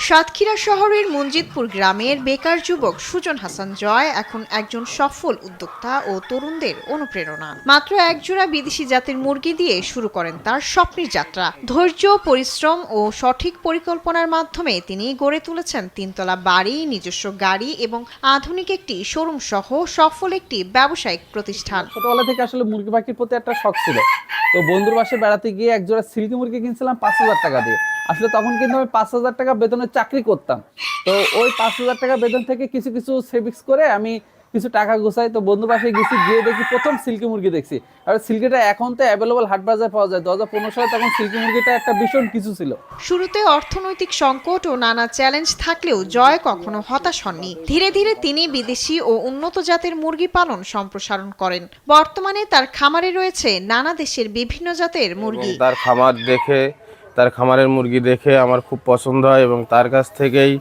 সাতক্ষীরা শহরের মঞ্জিতপুর গ্রামের বেকার যুবক সুজন হাসান জয় এখন একজন সফল উদ্যোক্তা ও তরুণদের অনুপ্রেরণা। মাত্র একজোড়া বিদেশি জাতের মুরগি দিয়ে শুরু করেন তার স্বপ্নের যাত্রা। ধৈর্য, পরিশ্রম ও সঠিক পরিকল্পনার মাধ্যমে তিনি গড়ে তুলেছেন তিনতলা বাড়ি, নিজস্ব গাড়ি এবং আধুনিক একটি শোরুম সহ সফল একটি ব্যবসায়িক প্রতিষ্ঠান। ছোটবেলা থেকে আসলে মুরগি পাখির প্রতি একটা শখ ছিল। তো বন্ধুর বাসায় বেড়াতে গিয়ে একজোড়া সিল্কি মুরগি কিনছিলাম 5,000 টাকা দিয়ে। আসলে তখন কিন্তু আমি 5,000 টাকা বেতনের চাকরি করতাম। তো ওই 5,000 টাকা বেতন থেকে কিছু কিছু সেভিংস করে আমি কিছু টাকা গোছাই। তো বন্ধু বাসায় গেছি, গিয়ে দেখি প্রথম সিল্কি মুরগি দেখছি। আর সিল্কিটা এখন তো অ্যাভেলেবল হাট বাজার পাওয়া যায়। 2015 সালে তখন সিল্কি মুরগিটা একটা ভীষণ কিছু ছিল। শুরুতে অর্থনৈতিক সংকট ও নানা চ্যালেঞ্জ থাকলেও জয় কখনো হতাশ হননি। ধীরে ধীরে তিনি বিদেশি ও উন্নত জাতের মুরগি পালন সম্প্রসারণ করেন। বর্তমানে তার খামারে রয়েছে নানা দেশের বিভিন্ন জাতের মুরগি। তার খামারের মুরগি দেখে আমার খুব পছন্দ হয় এবং তার কাছ থেকেই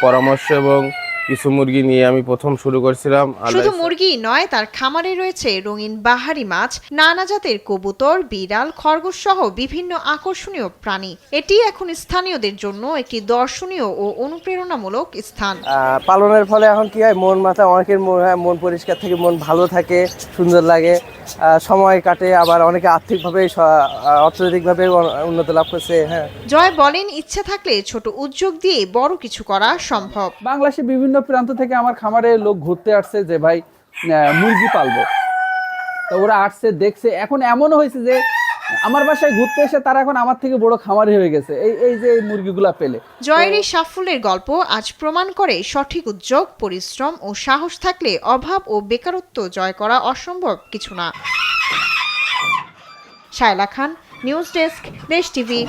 পরামর্শ এবং কিছু মুরগি নিয়ে আমি প্রথম শুরু করেছিলাম। শুধু মুরগি নয়, তার খামারে রয়েছে রঙিন বাহারি মাছ, নানা জাতের কবুতর, বিড়াল, খরগোশ সহ বিভিন্ন আকর্ষণীয় প্রাণী। এটি এখন স্থানীয়দের জন্য একটি দর্শনীয় ও অনুপ্রেরণামূলক স্থান। পালনের ফলে এখন কি হয়, মন মাথা অনেকের মন পরিষ্কার থেকে মন ভালো থাকে, সুন্দর লাগে, সময় কাটে, আবার অনেকে আর্থিকভাবে অর্থনৈতিকভাবে উন্নতি লাভ করছে। হ্যাঁ, জয় বলেন, ইচ্ছে থাকলে ছোট উদ্যোগ দিয়ে বড় কিছু করা সম্ভব। বাংলাদেশের বিভিন্ন প্রান্ত থেকে আমার খামারে লোক ঘুরতে আসছে যে ভাই মুরগি পালবো। তো ওরা আসছে, দেখছে। এখন এমন হয়েছে যে আমার বাসায় ঘুরতে এসে তারা এখন আমার থেকে বড় খামারি হয়ে গেছে এই যে মুরগিগুলা পেলে। জয়ের এই সাফল্যের গল্প আজ প্রমাণ করে সঠিক উদ্যোগ, পরিশ্রম ও সাহস থাকলে অভাব ও বেকারত্ব জয় করা অসম্ভব কিছু না। শায়লা খান, নিউজ ডেস্ক, দেশ টিভি।